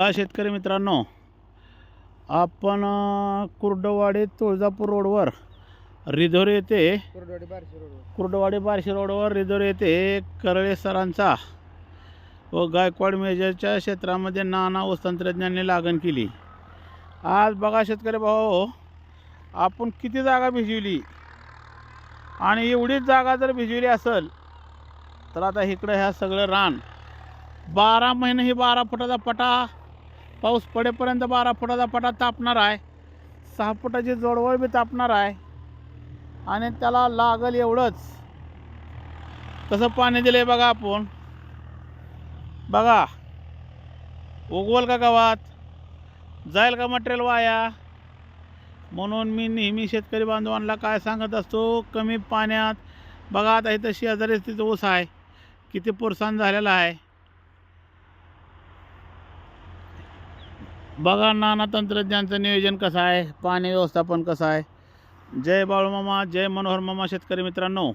शेतकरी मित्रांनो, आपण कुर्डवाडी तुळजापूर रोडवर रिधोरी येथे कुर्डवाडी बार्शी रोडवर रिधोरी येथे करळे सरांचा व गायकवाड मेजरच्या क्षेत्रामध्ये नाना व तंत्रज्ञानाने लागण केली. आज बघा शेतकरी भाऊ, आपण किती जागा भिजवली आणि एवढीच जागा जर भिजवली असेल तर आता इकडं ह्या सगळं रान 12 महिने ही 12 फुटाचा पटा, पाऊस पडेपर्यंत 12 फुटाचा पटा तापणार आहे. 6 फुटाची जोडवळ बी तापणार आहे आणि त्याला लागल एवढंच कसं पाणी दिलं आहे बघा. आपण बघा, उगवल का गावात, जाईल का मटेरियल वाया. म्हणून मी नेहमी शेतकरी बांधवांना काय सांगत असतो, कमी पाण्यात. बघा आता इथं शेजारी तिथं ऊस आहे, किती पुरसान झालेला आहे. बघा नाना तंत्रज्ञानचं नियोजन कसं आहे, पाणी व्यवस्थापन कसं आहे. जय बाळूमामा, जय मनोहर मामा शेतकरी मित्रांनो.